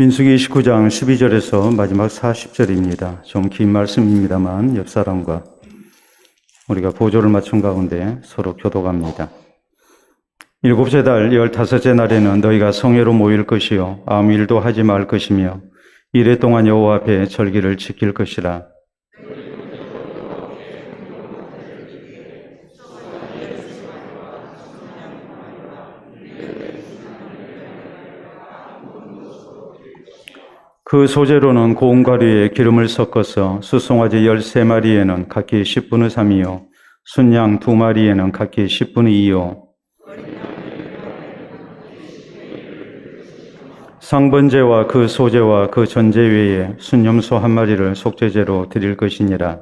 민수기 29장 12절에서 마지막 40절입니다. 좀 긴 말씀입니다만 옆 사람과 우리가 보조를 맞춘 가운데 서로 교독합니다. 7째 달 15째 날에는 너희가 성회로 모일 것이요 아무 일도 하지 말 것이며 이래 동안 여호와 앞에 절기를 지킬 것이라. 그 소재로는 고운 가루에 기름을 섞어서 수송아지 13마리에는 각기 10분의 3이요 순양 2마리에는 각기 10분의 2요 상번제와 그 소제와 그 전제 외에 순염소 1마리를 속죄제로 드릴 것이니라.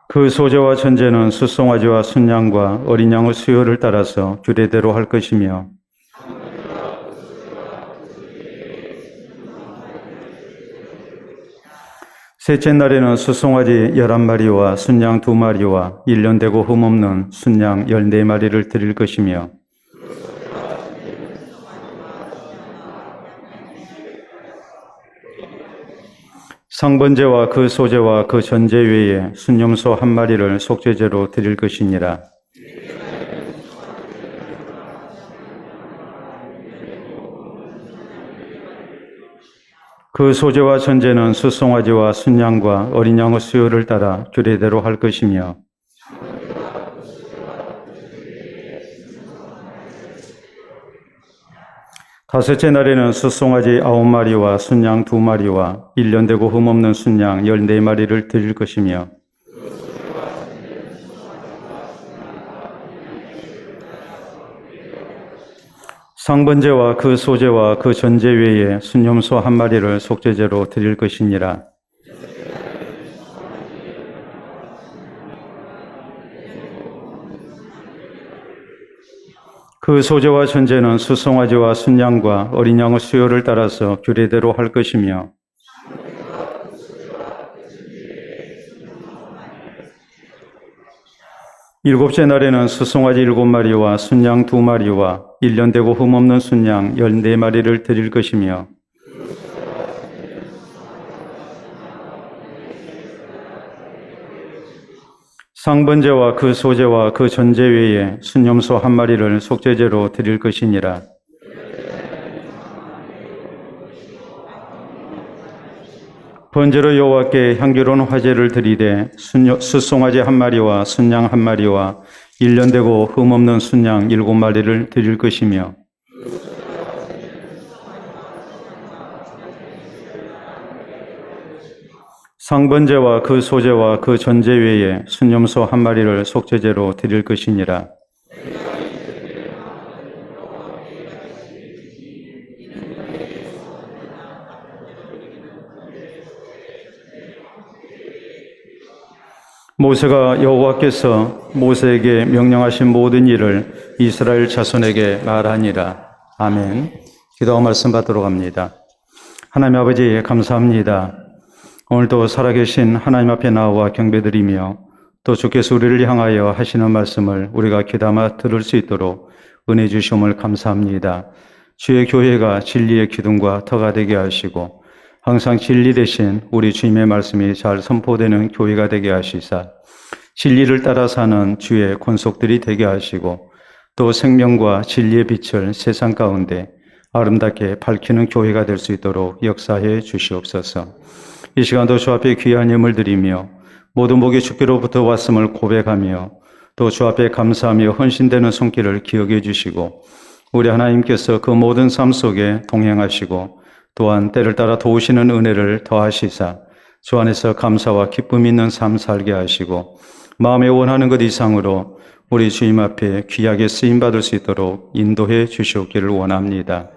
그 소제와 전제는 숫송아지와 순양과 어린 양의 수요를 따라서 규례대로 할 것이며 셋째 날에는 숫송아지 11마리와 순양 2마리와 1년 되고 흠없는 순양 14마리를 드릴 것이며 상번제와 그 소제와 그 전제 외에 순염소 1마리를 속죄제로 드릴 것이니라. 그 소제와 전제는 숫송아지와 순양과 어린 양의 수요를 따라 규례대로 할 것이며 다섯째 날에는 숫송아지 9마리와 순양 2마리와 1년 되고 흠없는 순양 14마리를 드릴 것이며 상번제와 그 소제와 그 전제 외에 순염소 1마리를 속죄제로 드릴 것이니라. 그 소제와 전제는 숫송아지와 순양과 어린 양의 수요를 따라서 규례대로 할 것이며 일곱째 날에는 숫송아지 7마리와 순양 2마리와 1년 되고 흠없는 순양 14마리를 드릴 것이며 상번제와 그 소제와 그 전제 외에 순염소 1마리를 속죄제로 드릴 것이니라. 번제로 여호와께 향기로운 화제를 드리되 숫송아지 1마리와 순양 1마리와 1년 되고 흠없는 순양 7마리를 드릴 것이며 상번제와 그 소제와 그 전제 외에 순염소 1마리를 속죄제로 드릴 것이니라. 모세가 여호와께서 모세에게 명령하신 모든 일을 이스라엘 자손에게 말하니라. 아멘. 기도와 말씀 받도록 합니다. 하나님 아버지 감사합니다. 오늘도 살아계신 하나님 앞에 나와 경배드리며 또 주께서 우리를 향하여 하시는 말씀을 우리가 귀담아 들을 수 있도록 은혜 주심을 감사합니다. 주의 교회가 진리의 기둥과 터가 되게 하시고 항상 진리 대신 우리 주님의 말씀이 잘 선포되는 교회가 되게 하시사 진리를 따라 사는 주의 권속들이 되게 하시고 또 생명과 진리의 빛을 세상 가운데 아름답게 밝히는 교회가 될 수 있도록 역사해 주시옵소서. 이 시간도 주 앞에 귀한 예물 드리며 모든 복이 주께로부터 왔음을 고백하며 또 주 앞에 감사하며 헌신되는 손길을 기억해 주시고 우리 하나님께서 그 모든 삶 속에 동행하시고 또한 때를 따라 도우시는 은혜를 더하시사 주 안에서 감사와 기쁨 있는 삶 살게 하시고 마음에 원하는 것 이상으로 우리 주님 앞에 귀하게 쓰임받을 수 있도록 인도해 주시옵기를 원합니다.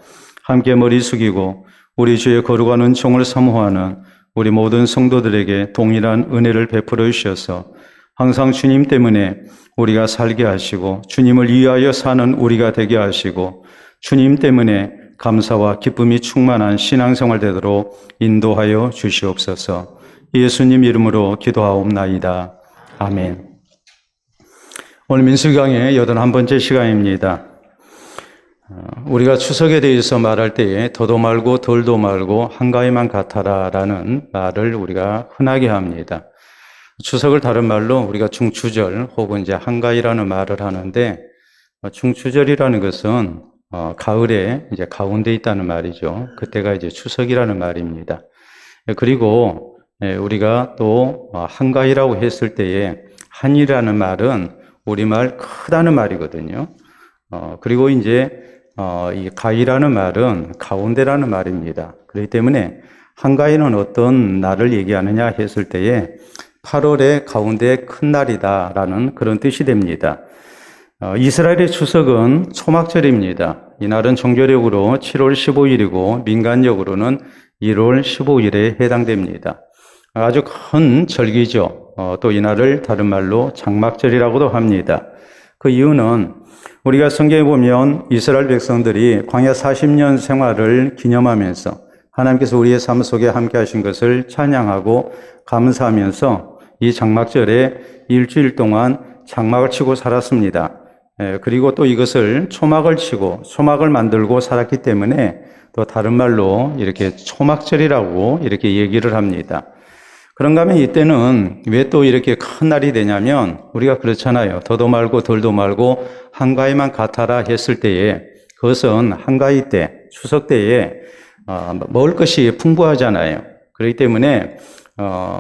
함께 머리 숙이고 우리 주의 거룩한 은총을 사모하는 우리 모든 성도들에게 동일한 은혜를 베풀어 주셔서 항상 주님 때문에 우리가 살게 하시고 주님을 위하여 사는 우리가 되게 하시고 주님 때문에 감사와 기쁨이 충만한 신앙생활 되도록 인도하여 주시옵소서. 예수님 이름으로 기도하옵나이다. 아멘. 오늘 민수기강의 81번째 시간입니다. 우리가 추석에 대해서 말할 때에 더도 말고 덜도 말고 한가위만 같아라라는 말을 우리가 흔하게 합니다. 추석을 다른 말로 우리가 중추절 혹은 이제 한가위라는 말을 하는데, 중추절이라는 것은 가을에 이제 가운데 있다는 말이죠. 그때가 이제 추석이라는 말입니다. 그리고 우리가 또 한가위라고 했을 때에 한이라는 말은 우리말 크다는 말이거든요. 그리고 이제 이 가위라는 말은 가운데라는 말입니다. 그렇기 때문에 한가위는 어떤 날을 얘기하느냐 했을 때에 8월의 가운데 큰 날이다라는 그런 뜻이 됩니다. 이스라엘의 추석은 초막절입니다. 이 날은 종교력으로 7월 15일이고 민간적으로는 1월 15일에 해당됩니다. 아주 큰 절기죠. 또 이 날을 다른 말로 장막절이라고도 합니다. 그 이유는 우리가 성경에 보면 이스라엘 백성들이 광야 40년 생활을 기념하면서 하나님께서 우리의 삶 속에 함께 하신 것을 찬양하고 감사하면서 이 장막절에 일주일 동안 장막을 치고 살았습니다. 그리고 또 이것을 초막을 치고 초막을 만들고 살았기 때문에 또 다른 말로 이렇게 초막절이라고 이렇게 얘기를 합니다. 그런가 하면 이때는 왜 또 이렇게 큰 날이 되냐면 우리가 그렇잖아요. 더도 말고 덜도 말고 한가위만 같아라 했을 때에 그것은 한가위 때, 추석 때에 먹을 것이 풍부하잖아요. 그렇기 때문에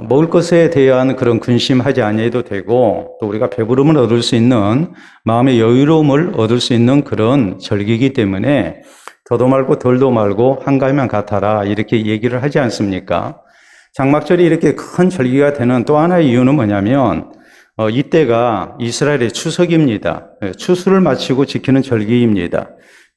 먹을 것에 대한 그런 근심하지 아니해도 되고 또 우리가 배부름을 얻을 수 있는 마음의 여유로움을 얻을 수 있는 그런 절기이기 때문에 더도 말고 덜도 말고 한가위만 같아라 이렇게 얘기를 하지 않습니까? 장막절이 이렇게 큰 절기가 되는 또 하나의 이유는 뭐냐면 이때가 이스라엘의 추석입니다. 추수를 마치고 지키는 절기입니다.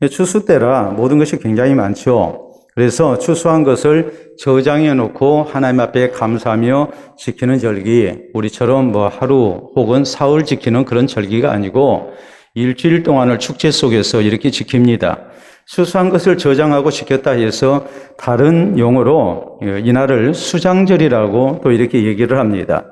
추수 때라 모든 것이 굉장히 많죠. 그래서 추수한 것을 저장해 놓고 하나님 앞에 감사하며 지키는 절기, 우리처럼 뭐 하루 혹은 사흘 지키는 그런 절기가 아니고 일주일 동안을 축제 속에서 이렇게 지킵니다. 추수한 것을 저장하고 지켰다 해서 다른 용어로 이날을 수장절이라고 또 이렇게 얘기를 합니다.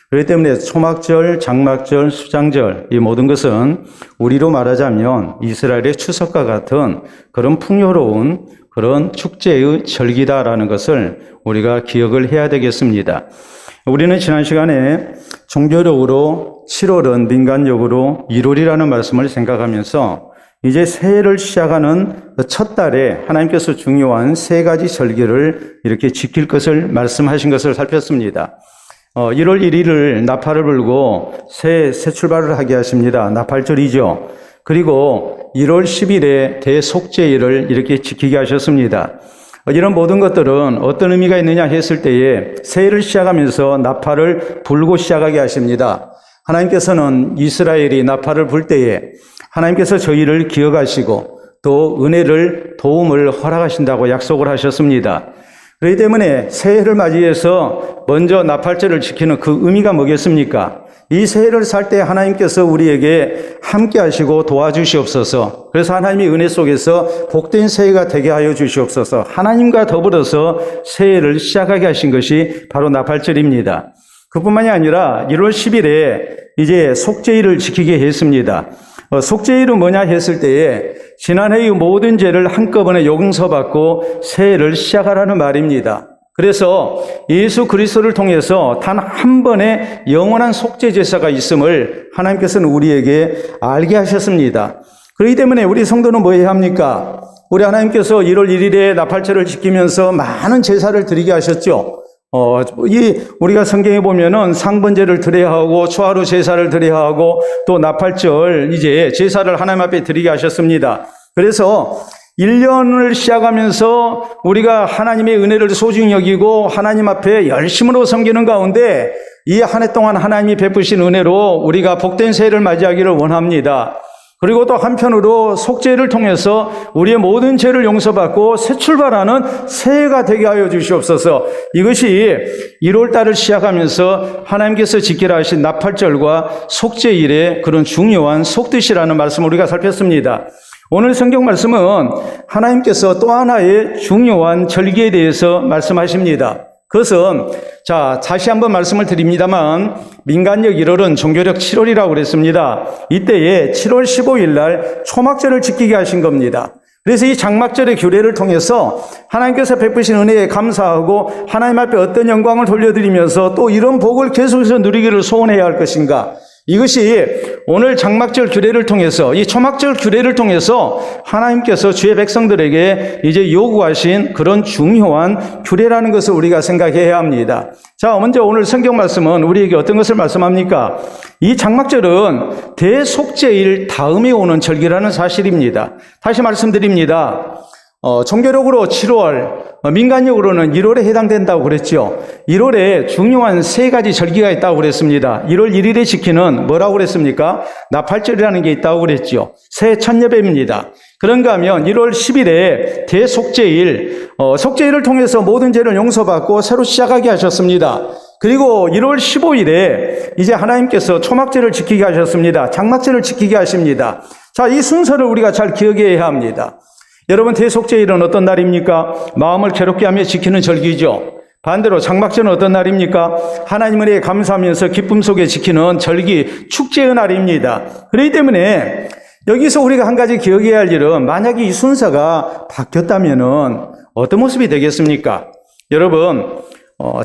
그렇기 때문에 초막절, 장막절, 수장절 이 모든 것은 우리로 말하자면 이스라엘의 추석과 같은 그런 풍요로운 그런 축제의 절기다라는 것을 우리가 기억을 해야 되겠습니다. 우리는 지난 시간에 종교력으로 7월은 민간적으로 1월이라는 말씀을 생각하면서 이제 새해를 시작하는 첫 달에 하나님께서 중요한 세 가지 절기를 이렇게 지킬 것을 말씀하신 것을 살폈습니다. 1월 1일을 나팔을 불고 새 출발을 하게 하십니다. 나팔절이죠. 그리고 1월 10일에 대속죄일을 이렇게 지키게 하셨습니다. 이런 모든 것들은 어떤 의미가 있느냐 했을 때에 새해를 시작하면서 나팔을 불고 시작하게 하십니다. 하나님께서는 이스라엘이 나팔을 불 때에 하나님께서 저희를 기억하시고 또 은혜를 도움을 허락하신다고 약속을 하셨습니다. 그렇기 때문에 새해를 맞이해서 먼저 나팔절을 지키는 그 의미가 뭐겠습니까? 이 새해를 살 때 하나님께서 우리에게 함께 하시고 도와주시옵소서. 그래서 하나님의 은혜 속에서 복된 새해가 되게 하여 주시옵소서. 하나님과 더불어서 새해를 시작하게 하신 것이 바로 나팔절입니다. 그뿐만이 아니라 1월 10일에 이제 속죄일을 지키게 했습니다. 속죄일은 뭐냐 했을 때에 지난해의 모든 죄를 한꺼번에 용서받고 새해를 시작하라는 말입니다. 그래서 예수 그리스도를 통해서 단 한 번의 영원한 속죄 제사가 있음을 하나님께서는 우리에게 알게 하셨습니다. 그렇기 때문에 우리 성도는 뭐 해야 합니까? 우리 하나님께서 1월 1일에 나팔절을 지키면서 많은 제사를 드리게 하셨죠. 우리가 성경에 보면은 상번제를 드려야 하고 초하루 제사를 드려야 하고 또 나팔절 이제 제사를 하나님 앞에 드리게 하셨습니다. 그래서 1년을 시작하면서 우리가 하나님의 은혜를 소중히 여기고 하나님 앞에 열심으로 섬기는 가운데 이 한 해 동안 하나님이 베푸신 은혜로 우리가 복된 새해를 맞이하기를 원합니다. 그리고 또 한편으로 속죄를 통해서 우리의 모든 죄를 용서받고 새 출발하는 새해가 되게 하여 주시옵소서. 이것이 1월 달을 시작하면서 하나님께서 지키라 하신 나팔절과 속죄일의 그런 중요한 속뜻이라는 말씀을 우리가 살폈습니다. 오늘 성경 말씀은 하나님께서 또 하나의 중요한 절기에 대해서 말씀하십니다. 그것은 자, 다시 한번 말씀을 드립니다만 민간력 1월은 종교력 7월이라고 그랬습니다. 이때에 7월 15일 날 초막절을 지키게 하신 겁니다. 그래서 이 장막절의 규례를 통해서 하나님께서 베푸신 은혜에 감사하고 하나님 앞에 어떤 영광을 돌려드리면서 또 이런 복을 계속해서 누리기를 소원해야 할 것인가. 이것이 오늘 장막절 규례를 통해서 이 초막절 규례를 통해서 하나님께서 주의 백성들에게 이제 요구하신 그런 중요한 규례라는 것을 우리가 생각해야 합니다. 자, 먼저 오늘 성경 말씀은 우리에게 어떤 것을 말씀합니까? 이 장막절은 대속죄일 다음에 오는 절기라는 사실입니다. 다시 말씀드립니다. 종교력으로 7월, 민간력으로는 1월에 해당된다고 그랬죠. 1월에 중요한 세 가지 절기가 있다고 그랬습니다. 1월 1일에 지키는 뭐라고 그랬습니까? 나팔절이라는 게 있다고 그랬죠. 새해 첫 예배입니다. 그런가 하면 1월 10일에 대속죄일, 속죄일을 통해서 모든 죄를 용서받고 새로 시작하게 하셨습니다. 그리고 1월 15일에 이제 하나님께서 초막절을 지키게 하셨습니다. 장막절을 지키게 하십니다. 자, 이 순서를 우리가 잘 기억해야 합니다. 여러분, 대속죄일은 어떤 날입니까? 마음을 괴롭게 하며 지키는 절기죠. 반대로 장막절은 어떤 날입니까? 하나님 은혜에 감사하면서 기쁨 속에 지키는 절기, 축제의 날입니다. 그렇기 때문에 여기서 우리가 한 가지 기억해야 할 일은 만약에 이 순서가 바뀌었다면 어떤 모습이 되겠습니까? 여러분,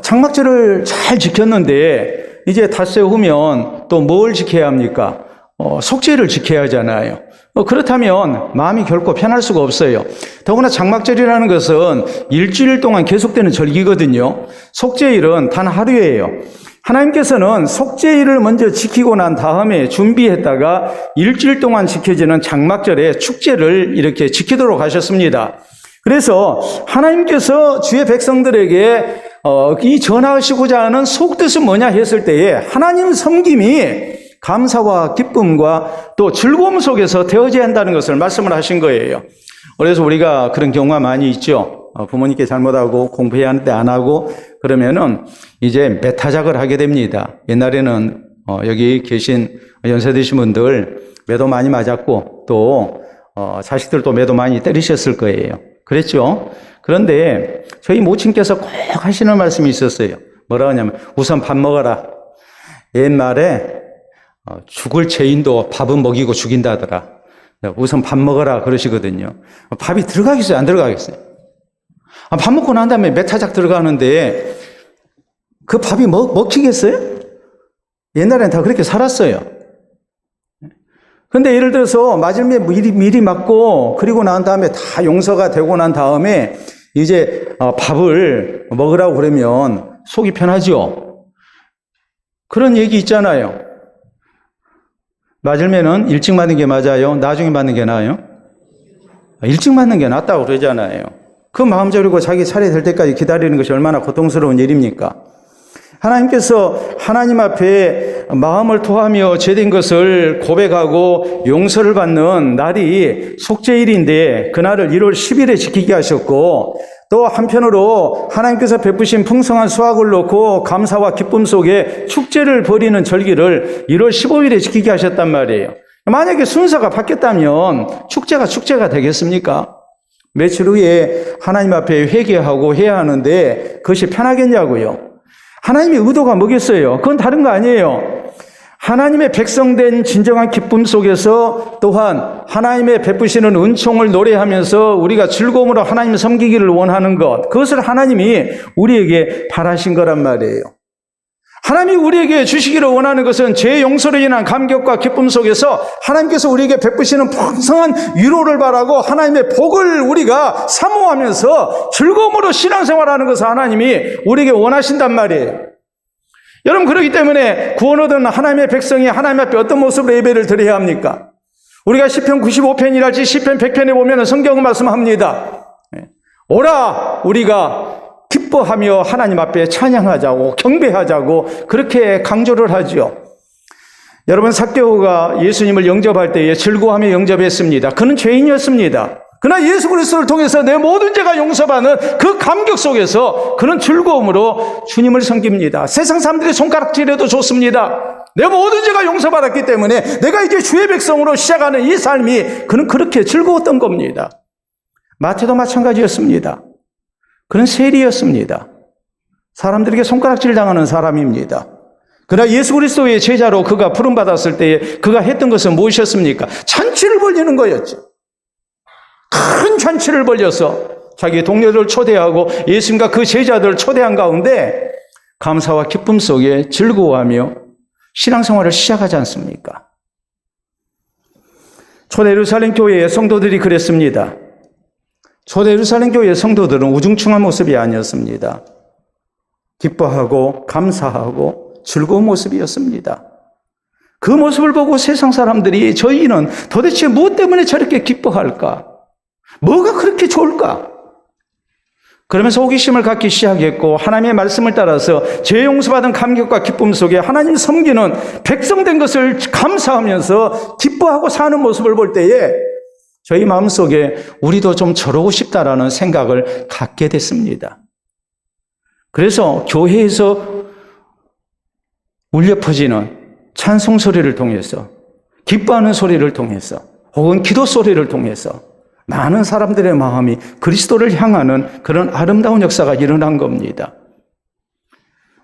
장막절을 잘 지켰는데 이제 닷새 후면 또 뭘 지켜야 합니까? 속죄를 지켜야 하잖아요. 그렇다면 마음이 결코 편할 수가 없어요. 더구나 장막절이라는 것은 일주일 동안 계속되는 절기거든요. 속죄일은 단 하루예요. 하나님께서는 속죄일을 먼저 지키고 난 다음에 준비했다가 일주일 동안 지켜지는 장막절에 축제를 이렇게 지키도록 하셨습니다. 그래서 하나님께서 주의 백성들에게 이 전하시고자 하는 속뜻은 뭐냐 했을 때에 하나님 섬김이 감사와 기쁨과 또 즐거움 속에서 되어져야 한다는 것을 말씀을 하신 거예요. 그래서 우리가 그런 경우가 많이 있죠. 부모님께 잘못하고 공부해야 하는데 안 하고 그러면은 이제 매타작을 하게 됩니다. 옛날에는 여기 계신 연세 드신 분들 매도 많이 맞았고 또 자식들도 매도 많이 때리셨을 거예요. 그랬죠. 그런데 저희 모친께서 꼭 하시는 말씀이 있었어요. 뭐라고 하냐면 우선 밥 먹어라. 옛말에 죽을 죄인도 밥은 먹이고 죽인다더라. 우선 밥 먹어라 그러시거든요. 밥이 들어가겠어요? 안 들어가겠어요? 밥 먹고 난 다음에 매타작 들어가는데 그 밥이 먹히겠어요? 옛날에는 다 그렇게 살았어요. 근데 예를 들어서 맞을 때 미리 맞고 그리고 난 다음에 다 용서가 되고 난 다음에 이제 밥을 먹으라고 그러면 속이 편하죠. 그런 얘기 있잖아요. 맞으면은 일찍 맞는 게 맞아요? 나중에 맞는 게 나아요? 일찍 맞는 게 낫다고 그러잖아요. 그 마음 졸이고 자기 차례 될 때까지 기다리는 것이 얼마나 고통스러운 일입니까? 하나님께서 하나님 앞에 마음을 토하며 죄된 것을 고백하고 용서를 받는 날이 속죄일인데 그날을 1월 10일에 지키게 하셨고 또 한편으로 하나님께서 베푸신 풍성한 수확을 놓고 감사와 기쁨 속에 축제를 벌이는 절기를 1월 15일에 지키게 하셨단 말이에요. 만약에 순서가 바뀌었다면 축제가 되겠습니까? 며칠 후에 하나님 앞에 회개하고 해야 하는데 그것이 편하겠냐고요. 하나님의 의도가 뭐겠어요? 그건 다른 거 아니에요. 하나님의 백성된 진정한 기쁨 속에서 또한 하나님의 베푸시는 은총을 노래하면서 우리가 즐거움으로 하나님을 섬기기를 원하는 것, 그것을 하나님이 우리에게 바라신 거란 말이에요. 하나님이 우리에게 주시기를 원하는 것은 죄 용서로 인한 감격과 기쁨 속에서 하나님께서 우리에게 베푸시는 풍성한 위로를 바라고 하나님의 복을 우리가 사모하면서 즐거움으로 신앙생활하는 것을 하나님이 우리에게 원하신단 말이에요. 여러분, 그렇기 때문에 구원 얻은 하나님의 백성이 하나님 앞에 어떤 모습으로 예배를 드려야 합니까? 우리가 시편 95편이랄지 시편 100편에 보면 성경은 말씀합니다. 오라 우리가 기뻐하며 하나님 앞에 찬양하자고 경배하자고 그렇게 강조를 하죠. 여러분, 삭개오가 예수님을 영접할 때에 즐거워하며 영접했습니다. 그는 죄인이었습니다. 그러나 예수 그리스도를 통해서 내 모든 죄가 용서받는 그 감격 속에서 그는 즐거움으로 주님을 섬깁니다. 세상 사람들이 손가락질해도 좋습니다. 내 모든 죄가 용서받았기 때문에 내가 이제 주의 백성으로 시작하는 이 삶이 그는 그렇게 즐거웠던 겁니다. 마태도 마찬가지였습니다. 그는 세리였습니다. 사람들에게 손가락질 당하는 사람입니다. 그러나 예수 그리스도의 제자로 그가 부름받았을 때에 그가 했던 것은 무엇이었습니까? 잔치를 벌리는 거였죠. 큰 잔치를 벌려서 자기 동료들을 초대하고 예수님과 그 제자들을 초대한 가운데 감사와 기쁨 속에 즐거워하며 신앙생활을 시작하지 않습니까? 초대 예루살렘 교회의 성도들이 그랬습니다. 초대 예루살렘 교회의 성도들은 우중충한 모습이 아니었습니다. 기뻐하고 감사하고 즐거운 모습이었습니다. 그 모습을 보고 세상 사람들이 저희는 도대체 무엇 때문에 저렇게 기뻐할까? 뭐가 그렇게 좋을까? 그러면서 호기심을 갖기 시작했고 하나님의 말씀을 따라서 죄 용서받은 감격과 기쁨 속에 하나님 섬기는 백성된 것을 감사하면서 기뻐하고 사는 모습을 볼 때에 저희 마음속에 우리도 좀 저러고 싶다라는 생각을 갖게 됐습니다. 그래서 교회에서 울려 퍼지는 찬송 소리를 통해서 기뻐하는 소리를 통해서 혹은 기도 소리를 통해서 많은 사람들의 마음이 그리스도를 향하는 그런 아름다운 역사가 일어난 겁니다.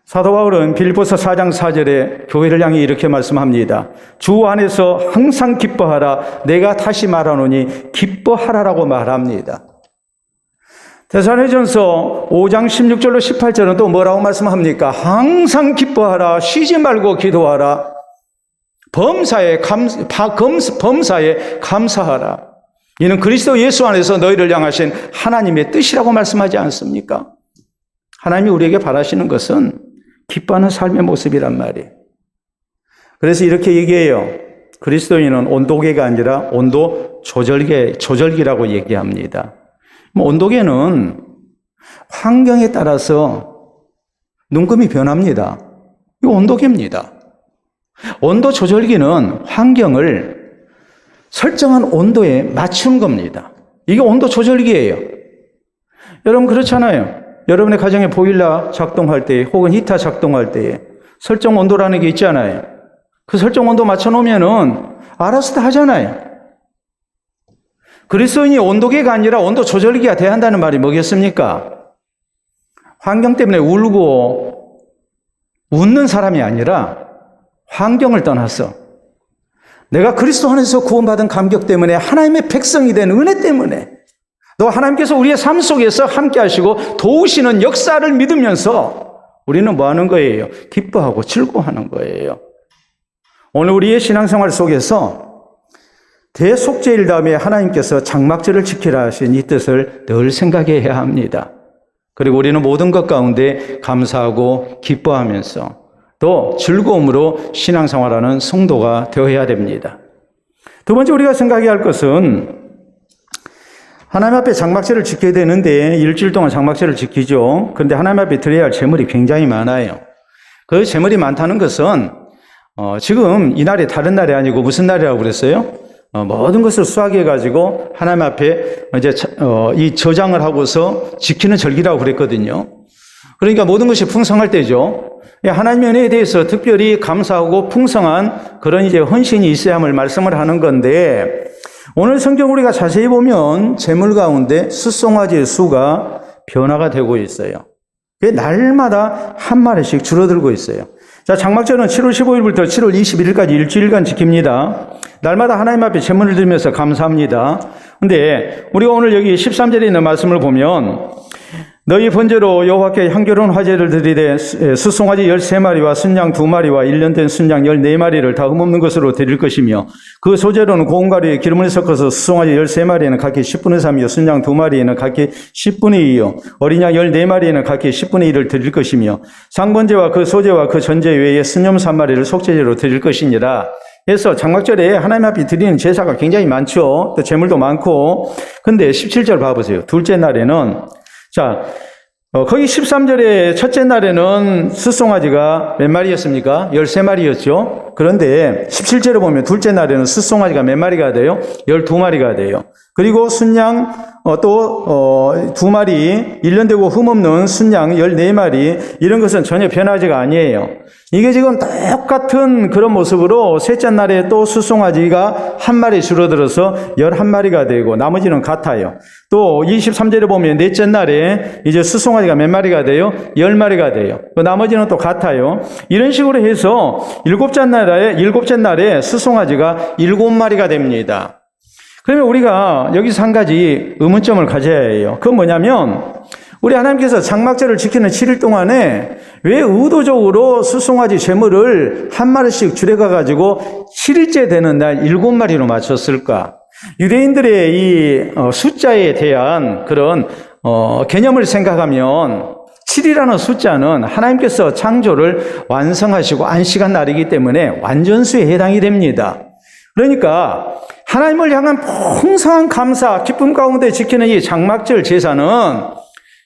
사도 바울은 빌립보서 4장 4절에 교회를 향해 이렇게 말씀합니다. 주 안에서 항상 기뻐하라. 내가 다시 말하노니 기뻐하라라고 말합니다. 데살로니가전서 5장 16절로 18절은 또 뭐라고 말씀합니까? 항상 기뻐하라. 쉬지 말고 기도하라. 범사에 감사하라. 이는 그리스도 예수 안에서 너희를 향하신 하나님의 뜻이라고 말씀하지 않습니까? 하나님이 우리에게 바라시는 것은 기뻐하는 삶의 모습이란 말이에요. 그래서 이렇게 얘기해요. 그리스도인은 온도계가 아니라 온도 조절기라고 얘기합니다. 온도계는 환경에 따라서 눈금이 변합니다. 이거 온도계입니다. 온도 조절기는 환경을 설정한 온도에 맞춘 겁니다. 이게 온도 조절기예요. 여러분 그렇잖아요. 여러분의 가정에 보일러 작동할 때 혹은 히터 작동할 때에 설정 온도라는 게 있잖아요. 그 설정 온도 맞춰놓으면은 알아서 다 하잖아요. 그리스도인이 온도계가 아니라 온도 조절기가 돼야 한다는 말이 뭐겠습니까? 환경 때문에 울고 웃는 사람이 아니라 환경을 떠나서 내가 그리스도 안에서 구원받은 감격 때문에 하나님의 백성이 된 은혜 때문에 또 하나님께서 우리의 삶 속에서 함께 하시고 도우시는 역사를 믿으면서 우리는 뭐 하는 거예요? 기뻐하고 즐거워하는 거예요. 오늘 우리의 신앙생활 속에서 대속죄일 다음에 하나님께서 장막절을 지키라 하신 이 뜻을 늘 생각해야 합니다. 그리고 우리는 모든 것 가운데 감사하고 기뻐하면서 또 즐거움으로 신앙생활하는 성도가 되어야 됩니다. 두 번째 우리가 생각해야 할 것은 하나님 앞에 장막절을 지켜야 되는데 일주일 동안 장막절을 지키죠. 그런데 하나님 앞에 드려야 할 제물이 굉장히 많아요. 그 제물이 많다는 것은 지금 이 날이 다른 날이 아니고 무슨 날이라고 그랬어요? 모든 것을 수확해가지고 하나님 앞에 이제 이 저장을 하고서 지키는 절기라고 그랬거든요. 그러니까 모든 것이 풍성할 때죠. 하나님의 은혜에 대해서 특별히 감사하고 풍성한 그런 이제 헌신이 있어야 함을 말씀을 하는 건데 오늘 성경 우리가 자세히 보면 제물 가운데 숫송아지의 수가 변화가 되고 있어요. 날마다 한 마리씩 줄어들고 있어요. 자, 장막절은 7월 15일부터 7월 21일까지 일주일간 지킵니다. 날마다 하나님 앞에 제물을 드리면서 감사합니다. 근데 우리가 오늘 여기 13절에 있는 말씀을 보면 너희 번제로 여호와께 향기로운 화제를 드리되 숫송아지 13마리와 순양 2마리와 1년 된 순양 14마리를 다 흠없는 것으로 드릴 것이며 그 소재로는 고운 가루에 기름을 섞어서 숫송아지 13마리에는 각기 10분의 3이요 순양 2마리에는 각기 10분의 2요 어린 양 14마리에는 각기 10분의 1을 드릴 것이며 상번제와 그 소재와 그 전제 외에 순염 3마리를 속죄제로 드릴 것이니라. 그래서 장막절에 하나님 앞에 드리는 제사가 굉장히 많죠. 또 제물도 많고. 근데 17절 봐보세요. 둘째 날에는 자, 거기 13절에 첫째 날에는 숫송아지가 몇 마리였습니까? 13마리였죠. 그런데 17절에 보면 둘째 날에는 숫송아지가 몇 마리가 돼요? 12마리가 돼요. 그리고 순양 또 2마리, 1년 되고 흠없는 순양 14마리, 이런 것은 전혀 변하지가 아니에요. 이게 지금 똑같은 그런 모습으로 셋째 날에 또 수송아지가 한 마리 줄어들어서 11마리가 되고 나머지는 같아요. 또 23절에 보면 넷째 날에 이제 수송아지가 몇 마리가 돼요? 10마리가 돼요. 나머지는 또 같아요. 이런 식으로 해서 일곱째 날에 수송아지가 7마리가 됩니다. 그러면 우리가 여기서 한 가지 의문점을 가져야 해요. 그건 뭐냐면 우리 하나님께서 장막절을 지키는 7일 동안에 왜 의도적으로 수송아지 제물을 한 마리씩 줄여가지고 7일째 되는 날 7마리로 맞췄을까? 유대인들의 이 숫자에 대한 그런 개념을 생각하면 7이라는 숫자는 하나님께서 창조를 완성하시고 안식한 날이기 때문에 완전수에 해당이 됩니다. 그러니까 하나님을 향한 풍성한 감사, 기쁨 가운데 지키는 이 장막절 제사는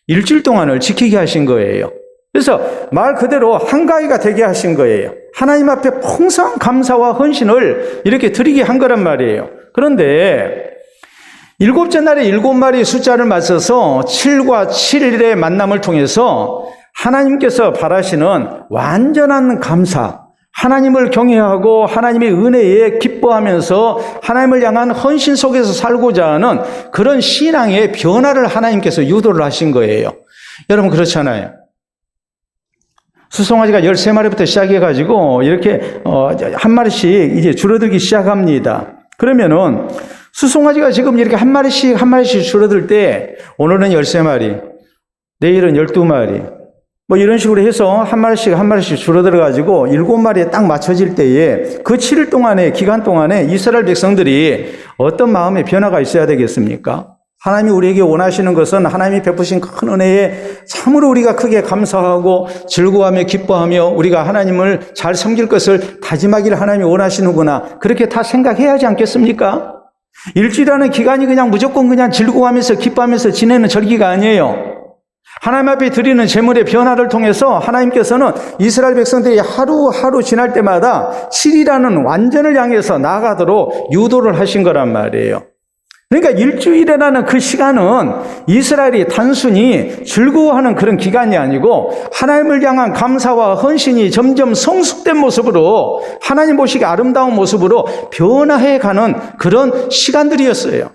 일주일 동안을 지키게 하신 거예요. 그래서 말 그대로 한가위가 되게 하신 거예요. 하나님 앞에 풍성한 감사와 헌신을 이렇게 드리게 한 거란 말이에요. 그런데 일곱째 날에 7마리 숫자를 맞춰서 7과 7일의 만남을 통해서 하나님께서 바라시는 완전한 감사, 하나님을 경외하고 하나님의 은혜에 기뻐하면서 하나님을 향한 헌신 속에서 살고자 하는 그런 신앙의 변화를 하나님께서 유도를 하신 거예요. 여러분 그렇잖아요. 수송아지가 13마리부터 시작해가지고 이렇게 한 마리씩 이제 줄어들기 시작합니다. 그러면은 수송아지가 지금 이렇게 한 마리씩 줄어들 때 오늘은 13마리, 내일은 12마리, 뭐 이런 식으로 해서 한 마리씩 줄어들어가지고 7마리에 딱 맞춰질 때에 그 7일 동안의 기간 동안에 이스라엘 백성들이 어떤 마음의 변화가 있어야 되겠습니까? 하나님이 우리에게 원하시는 것은 하나님이 베푸신 큰 은혜에 참으로 우리가 크게 감사하고 즐거워하며 기뻐하며 우리가 하나님을 잘 섬길 것을 다짐하기를 하나님이 원하시는구나. 그렇게 다 생각해야 하지 않겠습니까? 일주일이라는 기간이 그냥 무조건 그냥 즐거워하면서 기뻐하면서 지내는 절기가 아니에요. 하나님 앞에 드리는 제물의 변화를 통해서 하나님께서는 이스라엘 백성들이 하루하루 지날 때마다 7이라는 완전을 향해서 나아가도록 유도를 하신 거란 말이에요. 그러니까 일주일이라는 그 시간은 이스라엘이 단순히 즐거워하는 그런 기간이 아니고 하나님을 향한 감사와 헌신이 점점 성숙된 모습으로 하나님 보시기에 아름다운 모습으로 변화해가는 그런 시간들이었어요.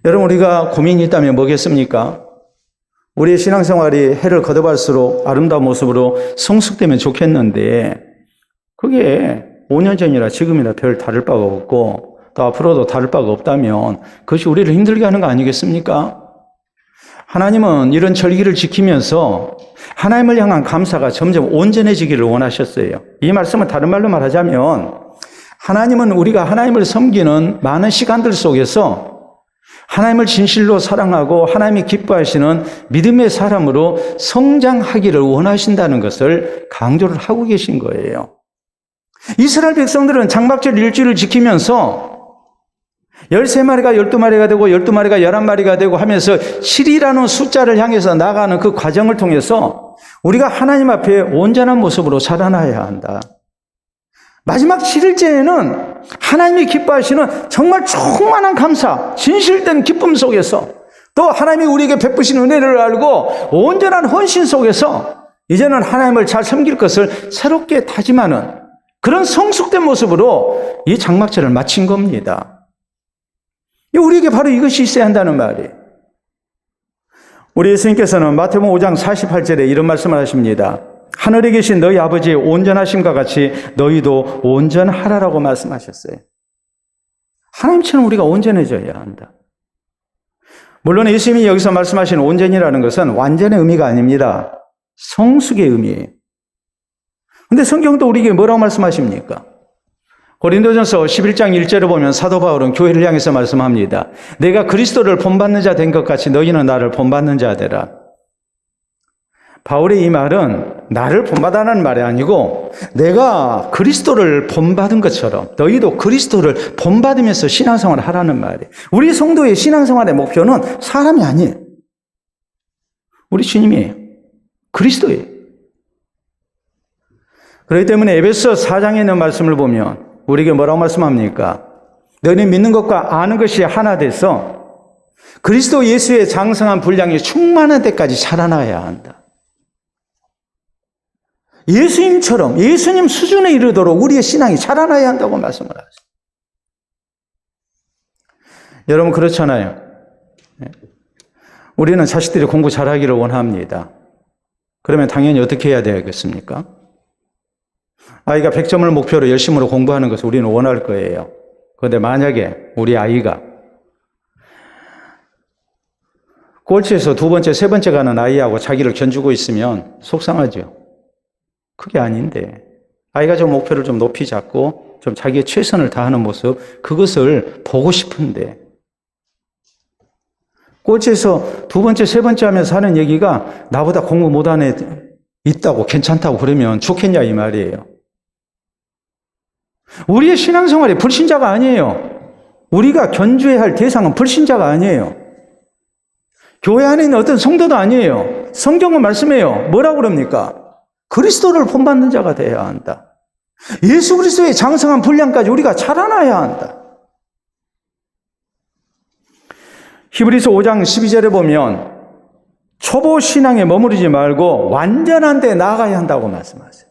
여러분 우리가 고민이 있다면 뭐겠습니까? 우리의 신앙생활이 해를 거듭할수록 아름다운 모습으로 성숙되면 좋겠는데 그게 5년 전이나 지금이나 별 다를 바가 없고 또 앞으로도 다를 바가 없다면 그것이 우리를 힘들게 하는 거 아니겠습니까? 하나님은 이런 절기를 지키면서 하나님을 향한 감사가 점점 온전해지기를 원하셨어요. 이 말씀은 다른 말로 말하자면 하나님은 우리가 하나님을 섬기는 많은 시간들 속에서 하나님을 진실로 사랑하고 하나님이 기뻐하시는 믿음의 사람으로 성장하기를 원하신다는 것을 강조를 하고 계신 거예요. 이스라엘 백성들은 장막절 일주일을 지키면서 13마리가 12마리가 되고 12마리가 11마리가 되고 하면서 7이라는 숫자를 향해서 나가는 그 과정을 통해서 우리가 하나님 앞에 온전한 모습으로 자라나야 한다. 마지막 7일째에는 하나님이 기뻐하시는 정말 충만한 감사, 진실된 기쁨 속에서 또 하나님이 우리에게 베푸신 은혜를 알고 온전한 헌신 속에서 이제는 하나님을 잘 섬길 것을 새롭게 다짐하는 그런 성숙된 모습으로 이 장막절을 마친 겁니다. 우리에게 바로 이것이 있어야 한다는 말이에요. 우리 예수님께서는 마태복음 5장 48절에 이런 말씀을 하십니다. 하늘에 계신 너희 아버지의 온전하심과 같이 너희도 온전하라라고 말씀하셨어요. 하나님처럼 우리가 온전해져야 한다. 물론 예수님이 여기서 말씀하신 온전이라는 것은 완전의 의미가 아닙니다. 성숙의 의미예요. 근데 성경도 우리에게 뭐라고 말씀하십니까? 고린도전서 11장 1절을 보면 사도 바울은 교회를 향해서 말씀합니다. 내가 그리스도를 본받는 자 된 것 같이 너희는 나를 본받는 자 되라. 바울의 이 말은 나를 본받아라는 말이 아니고 내가 그리스도를 본받은 것처럼 너희도 그리스도를 본받으면서 신앙생활을 하라는 말이에요. 우리 성도의 신앙생활의 목표는 사람이 아니에요. 우리 주님이에요. 그리스도예요. 그렇기 때문에 에베소 4장에 있는 말씀을 보면 우리에게 뭐라고 말씀합니까? 너희는 믿는 것과 아는 것이 하나 돼서 그리스도 예수의 장성한 분량이 충만한 데까지 자라나야 한다. 예수님처럼 예수님 수준에 이르도록 우리의 신앙이 자라나야 한다고 말씀을 하셨어요. 여러분 그렇잖아요. 우리는 자식들이 공부 잘하기를 원합니다. 그러면 당연히 어떻게 해야 되겠습니까? 아이가 100점을 목표로 열심으로 공부하는 것을 우리는 원할 거예요. 그런데 만약에 우리 아이가 꼴찌에서 두 번째, 세 번째 가는 아이하고 자기를 견주고 있으면 속상하죠. 그게 아닌데 아이가 좀 목표를 좀 높이 잡고 좀 자기의 최선을 다하는 모습, 그것을 보고 싶은데 꼴찌에서 두 번째, 세 번째 하면서 하는 얘기가 나보다 공부 못한 애 있다고 괜찮다고 그러면 좋겠냐 이 말이에요. 우리의 신앙생활이 불신자가 아니에요. 우리가 견주해야 할 대상은 불신자가 아니에요. 교회 안에 있는 어떤 성도도 아니에요. 성경은 말씀해요. 뭐라고 그럽니까? 그리스도를 본받는 자가 되어야 한다. 예수 그리스도의 장성한 분량까지 우리가 자라나야 한다. 히브리서 5장 12절에 보면 초보 신앙에 머무르지 말고 완전한 데 나아가야 한다고 말씀하세요.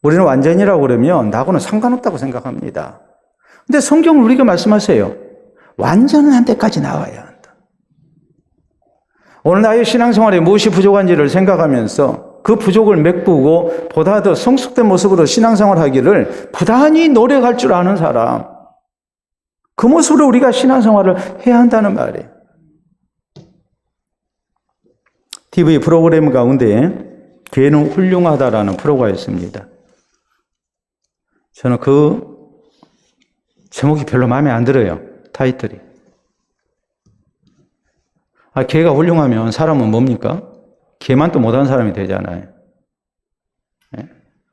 우리는 완전이라고 그러면 나하고는 상관없다고 생각합니다. 근데 성경은 우리가 말씀하세요. 완전한 데까지 나아가야 한다. 오늘 나의 신앙생활에 무엇이 부족한지를 생각하면서 그 부족을 메꾸고 보다 더 성숙된 모습으로 신앙생활하기를 부단히 노력할 줄 아는 사람, 그 모습으로 우리가 신앙생활을 해야 한다는 말이에요. TV 프로그램 가운데 교회는 훌륭하다라는 프로가 있습니다. 저는 그 제목이 별로 마음에 안 들어요. 타이틀이. 교회가 훌륭하면 사람은 뭡니까? 교회만 또 못하는 사람이 되잖아요.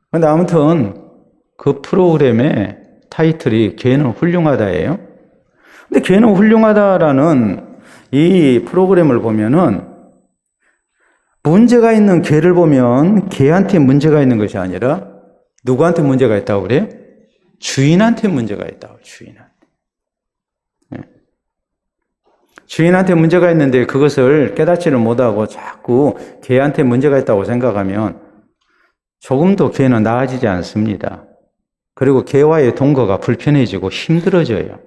그런데 아무튼 그 프로그램의 타이틀이 교회는 훌륭하다예요. 근데 교회는 훌륭하다라는 이 프로그램을 보면은 문제가 있는 교회를 보면 교회한테 문제가 있는 것이 아니라 누구한테 문제가 있다고 그래요? 주인한테 문제가 있다고, 주인한테. 주인한테 문제가 있는데 그것을 깨닫지를 못하고 자꾸 교회한테 문제가 있다고 생각하면 조금도 교회는 나아지지 않습니다. 그리고 교회와의 동거가 불편해지고 힘들어져요.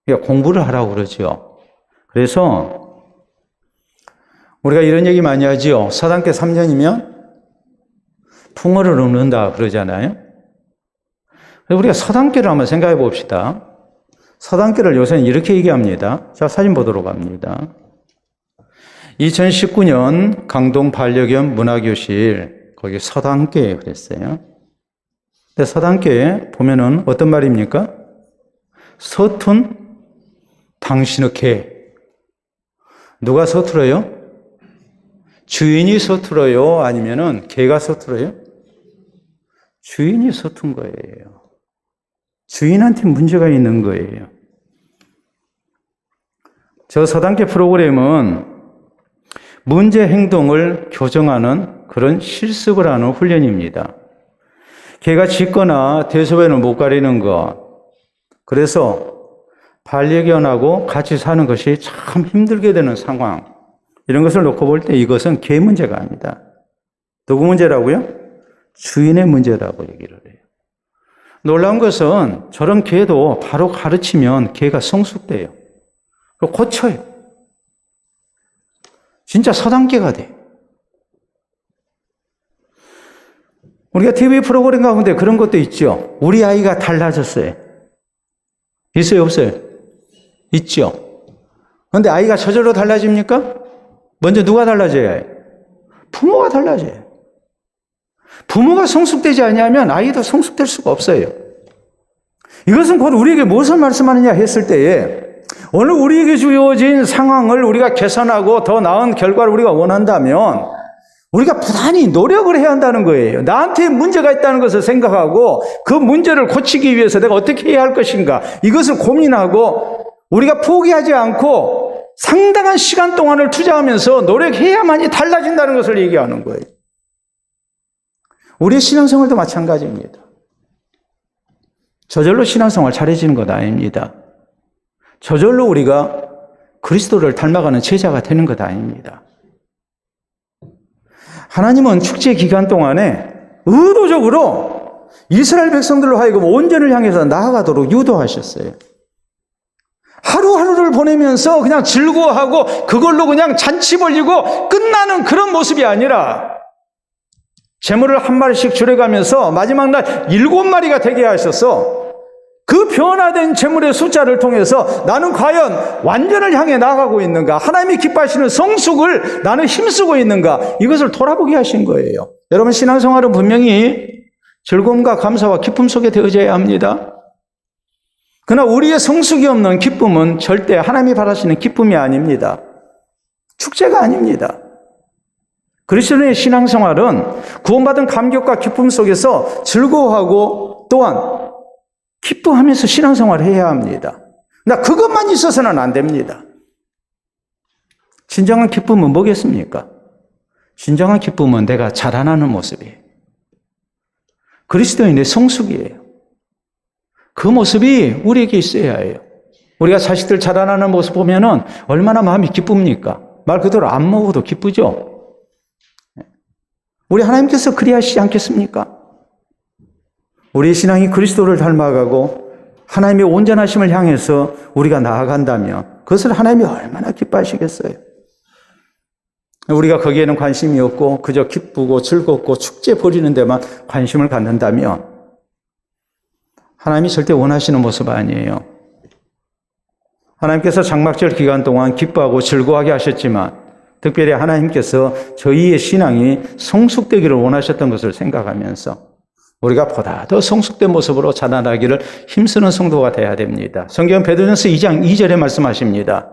그러니까 공부를 하라고 그러죠. 그래서 우리가 이런 얘기 많이 하죠. 서당계 3년이면 풍어를 얻는다 그러잖아요. 우리가 서당계를 한번 생각해 봅시다. 서당계를 요새는 이렇게 얘기합니다. 자, 사진 보도록 합니다. 2019년 강동 반려견 문화교실, 거기 서당계 그랬어요. 근데 서당계 보면은 어떤 말입니까? 서툰 당신의 개. 누가 서툴어요? 주인이 서툴어요? 아니면은 개가 서툴어요? 주인이 서툰 거예요. 주인한테 문제가 있는 거예요. 저 서당계 프로그램은 문제 행동을 교정하는 그런 실습을 하는 훈련입니다. 개가 짖거나 대소변을 못 가리는 것, 그래서 반려견하고 같이 사는 것이 참 힘들게 되는 상황, 이런 것을 놓고 볼 때 이것은 개 문제가 아니다. 누구 문제라고요? 주인의 문제라고 얘기를 해요. 놀라운 것은 저런 개도 바로 가르치면 개가 성숙돼요. 그리고 고쳐요. 진짜 서당개가 돼요. 우리가 TV 프로그램 가운데 그런 것도 있죠. 우리 아이가 달라졌어요. 있어요, 없어요? 있죠. 그런데 아이가 저절로 달라집니까? 먼저 누가 달라져야 해요? 부모가 달라져요. 부모가 성숙되지 않으면 아이도 성숙될 수가 없어요. 이것은 곧 우리에게 무엇을 말씀하느냐 했을 때에 오늘 우리에게 주어진 상황을 우리가 개선하고 더 나은 결과를 우리가 원한다면 우리가 부단히 노력을 해야 한다는 거예요. 나한테 문제가 있다는 것을 생각하고 그 문제를 고치기 위해서 내가 어떻게 해야 할 것인가, 이것을 고민하고 우리가 포기하지 않고 상당한 시간 동안을 투자하면서 노력해야만이 달라진다는 것을 얘기하는 거예요. 우리의 신앙생활도 마찬가지입니다. 저절로 신앙생활 잘해지는 것 아닙니다. 저절로 우리가 그리스도를 닮아가는 제자가 되는 것 아닙니다. 하나님은 축제 기간 동안에 의도적으로 이스라엘 백성들로 하여금 온전을 향해서 나아가도록 유도하셨어요. 하루하루를 보내면서 그냥 즐거워하고 그걸로 그냥 잔치 벌리고 끝나는 그런 모습이 아니라 재물을 한 마리씩 줄여가면서 마지막 날 7마리가 되게 하셔서 그 변화된 재물의 숫자를 통해서 나는 과연 완전을 향해 나아가고 있는가, 하나님이 기뻐하시는 성숙을 나는 힘쓰고 있는가, 이것을 돌아보게 하신 거예요. 여러분, 신앙생활은 분명히 즐거움과 감사와 기쁨 속에 되어져야 합니다. 그러나 우리의 성숙이 없는 기쁨은 절대 하나님이 바라시는 기쁨이 아닙니다. 축제가 아닙니다. 그리스도인의 신앙생활은 구원받은 감격과 기쁨 속에서 즐거워하고 또한 기뻐하면서 신앙생활을 해야 합니다. 나 그것만 있어서는 안 됩니다. 진정한 기쁨은 뭐겠습니까? 진정한 기쁨은 내가 자라나는 모습이에요. 그리스도인의 성숙이에요. 그 모습이 우리에게 있어야 해요. 우리가 자식들 자라나는 모습 보면은 얼마나 마음이 기쁩니까? 말 그대로 안 먹어도 기쁘죠? 우리 하나님께서 그리하시지 않겠습니까? 우리의 신앙이 그리스도를 닮아가고 하나님의 온전하심을 향해서 우리가 나아간다면 그것을 하나님이 얼마나 기뻐하시겠어요? 우리가 거기에는 관심이 없고 그저 기쁘고 즐겁고 축제 벌이는 데만 관심을 갖는다면 하나님이 절대 원하시는 모습 아니에요. 하나님께서 장막절 기간 동안 기뻐하고 즐거워하게 하셨지만 특별히 하나님께서 저희의 신앙이 성숙되기를 원하셨던 것을 생각하면서 우리가 보다 더 성숙된 모습으로 자라나기를 힘쓰는 성도가 되어야 됩니다. 성경 베드로전서 2장 2절에 말씀하십니다.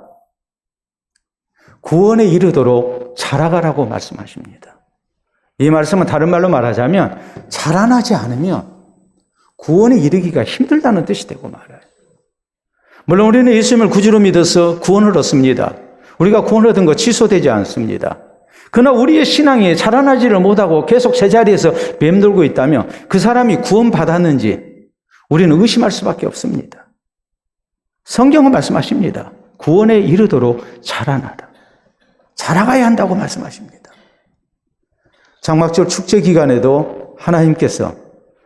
구원에 이르도록 자라가라고 말씀하십니다. 이 말씀은 다른 말로 말하자면 자라나지 않으면 구원에 이르기가 힘들다는 뜻이 되고 말아요. 물론 우리는 예수님을 구주로 믿어서 구원을 얻습니다. 우리가 구원을 얻은 거 취소되지 않습니다. 그러나 우리의 신앙이 자라나지를 못하고 계속 제자리에서 맴돌고 있다면 그 사람이 구원받았는지 우리는 의심할 수밖에 없습니다. 성경은 말씀하십니다. 구원에 이르도록 자라나라. 자라가야 한다고 말씀하십니다. 장막절 축제 기간에도 하나님께서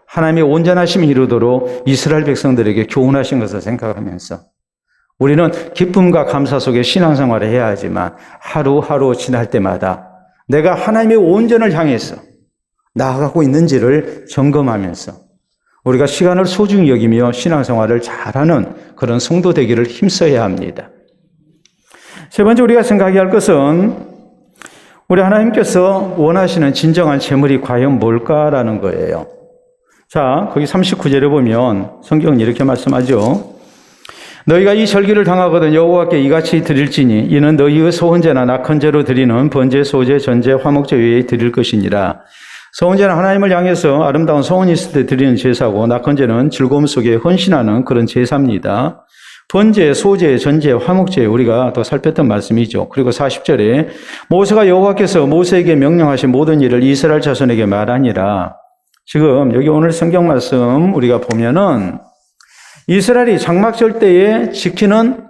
하나님의 온전하심이 이루도록 이스라엘 백성들에게 교훈하신 것을 생각하면서 우리는 기쁨과 감사 속에 신앙생활을 해야 하지만 하루하루 지날 때마다 내가 하나님의 온전을 향해서 나아가고 있는지를 점검하면서 우리가 시간을 소중히 여기며 신앙생활을 잘하는 그런 성도 되기를 힘써야 합니다. 세 번째 우리가 생각해야 할 것은 우리 하나님께서 원하시는 진정한 재물이 과연 뭘까라는 거예요. 자, 거기 39절에 보면 성경은 이렇게 말씀하죠. 너희가 이 절기를 당하거든 여호와께 이같이 드릴지니 이는 너희의 소헌제나 낙헌제로 드리는 번제, 소제, 전제, 화목제 외에 드릴 것이니라. 소헌제는 하나님을 향해서 아름다운 소원이 있을 때 드리는 제사고 낙헌제는 즐거움 속에 헌신하는 그런 제사입니다. 번제, 소제, 전제, 화목제 우리가 또 살폈던 말씀이죠. 그리고 40절에 모세가 여호와께서 모세에게 명령하신 모든 일을 이스라엘 자손에게 말하니라. 지금 여기 오늘 성경 말씀 우리가 보면은 이스라엘이 장막절 때에 지키는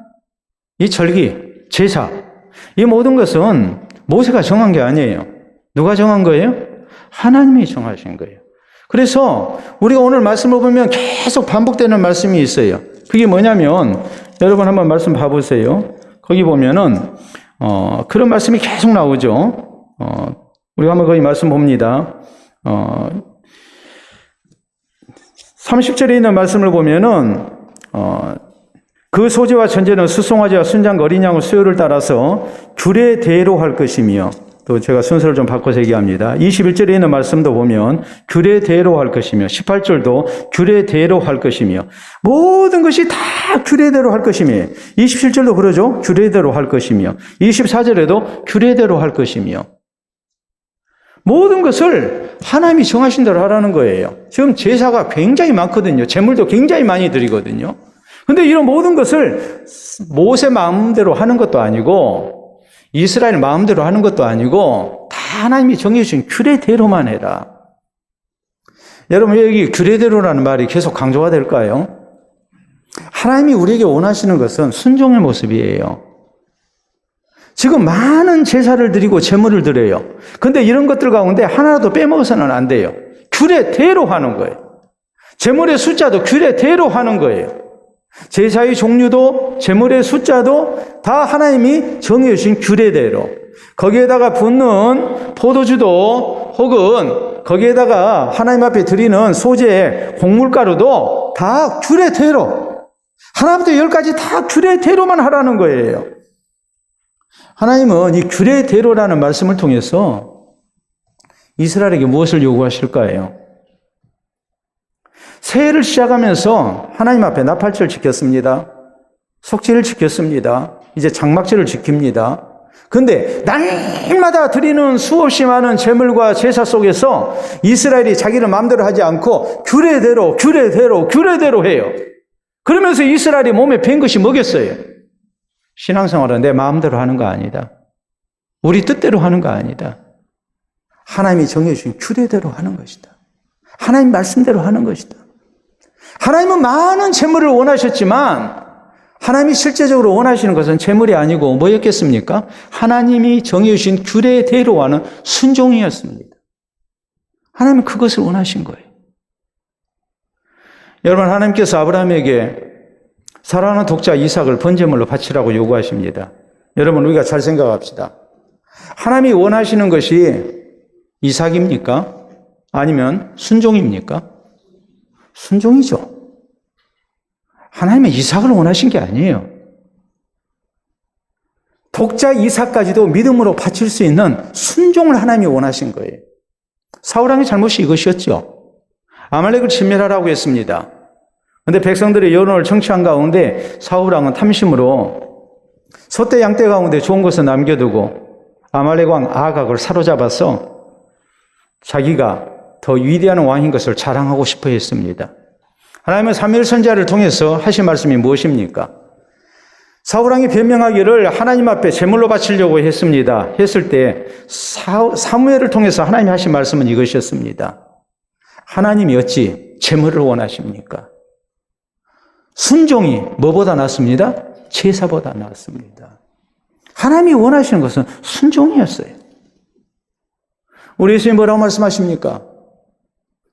이 절기, 제사, 이 모든 것은 모세가 정한 게 아니에요. 누가 정한 거예요? 하나님이 정하신 거예요. 그래서 우리가 오늘 말씀을 보면 계속 반복되는 말씀이 있어요. 그게 뭐냐면 여러분 한번 말씀 봐보세요. 거기 보면은 그런 말씀이 계속 나오죠. 우리가 한번 거기 말씀 봅니다. 30절에 있는 말씀을 보면은 그 소제와 전제는 수송아지와 순장 어린 양의 수요를 따라서 규례대로 할 것이며 또 제가 순서를 좀 바꿔서 얘기합니다. 21절에 있는 말씀도 보면 규례대로 할 것이며 18절도 규례대로 할 것이며 모든 것이 다 규례대로 할 것이며 27절도 그러죠. 규례대로 할 것이며 24절에도 규례대로 할 것이며 모든 것을 하나님이 정하신 대로 하라는 거예요. 지금 제사가 굉장히 많거든요. 제물도 굉장히 많이 드리거든요. 근데 이런 모든 것을 모세 마음대로 하는 것도 아니고 이스라엘 마음대로 하는 것도 아니고 다 하나님이 정해주신 규례대로만 해라. 여러분 여기 규례대로라는 말이 계속 강조가 될까요? 하나님이 우리에게 원하시는 것은 순종의 모습이에요. 지금 많은 제사를 드리고 제물을 드려요. 근데 이런 것들 가운데 하나라도 빼먹어서는 안 돼요. 규례대로 하는 거예요. 제물의 숫자도 규례대로 하는 거예요. 제사의 종류도 제물의 숫자도 다 하나님이 정해주신 규례대로, 거기에다가 붓는 포도주도 혹은 거기에다가 하나님 앞에 드리는 소재 곡물가루도 다 규례대로, 하나부터 10까지 다 규례대로만 하라는 거예요. 하나님은 이 규례대로라는 말씀을 통해서 이스라엘에게 무엇을 요구하실까요? 새해를 시작하면서 하나님 앞에 나팔절을 지켰습니다. 속죄를 지켰습니다. 이제 장막절을 지킵니다. 그런데 날마다 드리는 수없이 많은 제물과 제사 속에서 이스라엘이 자기를 마음대로 하지 않고 규례대로 해요. 그러면서 이스라엘이 몸에 밴 것이 뭐겠어요? 신앙생활은 내 마음대로 하는 거 아니다. 우리 뜻대로 하는 거 아니다. 하나님이 정해주신 규례대로 하는 것이다. 하나님 말씀대로 하는 것이다. 하나님은 많은 제물을 원하셨지만 하나님이 실제적으로 원하시는 것은 제물이 아니고 뭐였겠습니까? 하나님이 정해주신 규례대로 하는 순종이었습니다. 하나님은 그것을 원하신 거예요. 여러분, 하나님께서 아브라함에게 사랑하는 독자 이삭을 번제물로 바치라고 요구하십니다. 여러분, 우리가 잘 생각합시다. 하나님이 원하시는 것이 이삭입니까? 아니면 순종입니까? 순종이죠. 하나님은 이삭을 원하신 게 아니에요. 독자 이삭까지도 믿음으로 바칠 수 있는 순종을 하나님이 원하신 거예요. 사울왕의 잘못이 이것이었죠. 아말렉을 진멸하라고 했습니다. 그런데 백성들의 여론을 청취한 가운데 사울왕은 탐심으로 소떼 양떼 가운데 좋은 것을 남겨두고 아말렉 왕 아각을 사로잡아서 자기가 더 위대한 왕인 것을 자랑하고 싶어 했습니다. 하나님은 사무엘 선지자를 통해서 하신 말씀이 무엇입니까? 사울왕이 변명하기를 하나님 앞에 제물로 바치려고 했습니다. 했을 때 사무엘을 통해서 하나님이 하신 말씀은 이것이었습니다. 하나님이 어찌 제물을 원하십니까? 순종이 뭐보다 낫습니다? 제사보다 낫습니다. 하나님이 원하시는 것은 순종이었어요. 우리 예수님 뭐라고 말씀하십니까?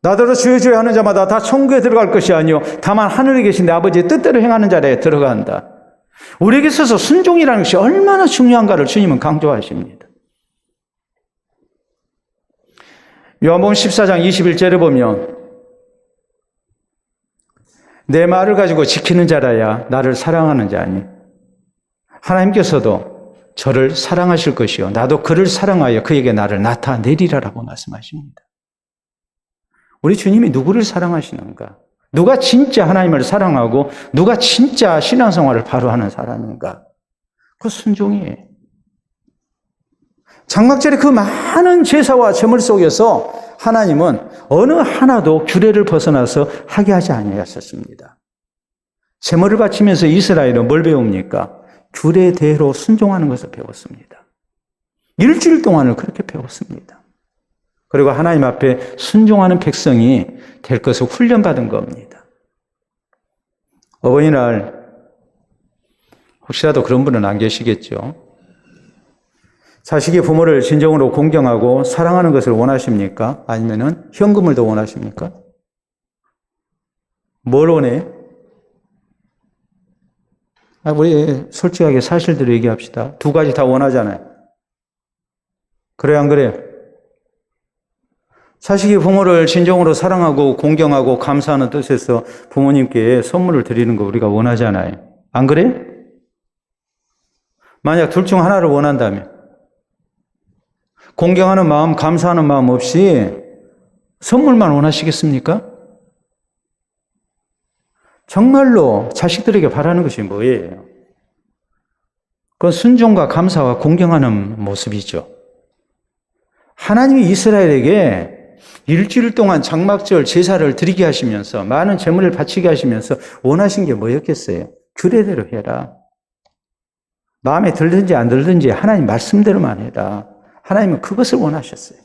나더러 주여 주여 하는 자마다 다 천국에 들어갈 것이 아니요 다만 하늘에 계신 내 아버지의 뜻대로 행하는 자에 들어간다. 우리에게 있어서 순종이라는 것이 얼마나 중요한가를 주님은 강조하십니다. 요한복음 14장 21절에 보면 내 말을 가지고 지키는 자라야 나를 사랑하는 자니 하나님께서도 저를 사랑하실 것이요 나도 그를 사랑하여 그에게 나를 나타내리라라고 말씀하십니다. 우리 주님이 누구를 사랑하시는가? 누가 진짜 하나님을 사랑하고 누가 진짜 신앙생활을 바로 하는 사람인가? 그 순종이에요. 장막절의 그 많은 제사와 제물 속에서 하나님은 어느 하나도 규례를 벗어나서 하게 하지 아니하셨습니다. 제물을 바치면서 이스라엘은 뭘 배웁니까? 규례대로 순종하는 것을 배웠습니다. 일주일 동안을 그렇게 배웠습니다. 그리고 하나님 앞에 순종하는 백성이 될 것을 훈련받은 겁니다. 어버이날 혹시라도 그런 분은 안 계시겠죠? 자식이 부모를 진정으로 공경하고 사랑하는 것을 원하십니까? 아니면은 현금을 더 원하십니까? 뭘 원해요? 우리 솔직하게 사실대로 얘기합시다. 두 가지 다 원하잖아요. 그래요, 안 그래요? 자식이 부모를 진정으로 사랑하고 공경하고 감사하는 뜻에서 부모님께 선물을 드리는 거 우리가 원하잖아요. 안 그래요? 만약 둘 중 하나를 원한다면 공경하는 마음, 감사하는 마음 없이 선물만 원하시겠습니까? 정말로 자식들에게 바라는 것이 뭐예요? 그건 순종과 감사와 공경하는 모습이죠. 하나님이 이스라엘에게 일주일 동안 장막절 제사를 드리게 하시면서 많은 제물을 바치게 하시면서 원하신 게 뭐였겠어요? 규례대로 해라. 마음에 들든지 안 들든지 하나님 말씀대로만 해라. 하나님은 그것을 원하셨어요.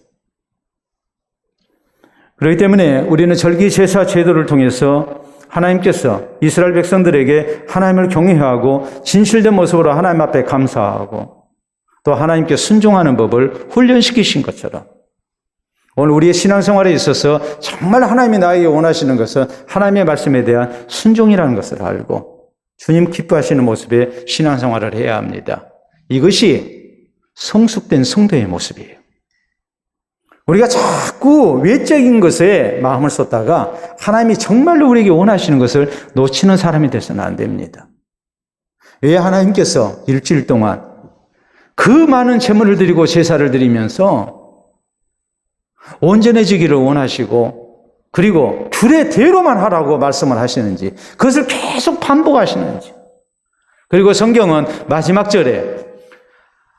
그렇기 때문에 우리는 절기 제사 제도를 통해서 하나님께서 이스라엘 백성들에게 하나님을 경외하고 진실된 모습으로 하나님 앞에 감사하고 또 하나님께 순종하는 법을 훈련시키신 것처럼 오늘 우리의 신앙생활에 있어서 정말 하나님이 나에게 원하시는 것은 하나님의 말씀에 대한 순종이라는 것을 알고 주님 기뻐하시는 모습의 신앙생활을 해야 합니다. 이것이 성숙된 성도의 모습이에요. 우리가 자꾸 외적인 것에 마음을 쏟다가 하나님이 정말로 우리에게 원하시는 것을 놓치는 사람이 되서는 안 됩니다. 왜 하나님께서 일주일 동안 그 많은 제물을 드리고 제사를 드리면서 온전해지기를 원하시고 그리고 규례대로만 하라고 말씀을 하시는지 그것을 계속 반복하시는지 그리고 성경은 마지막 절에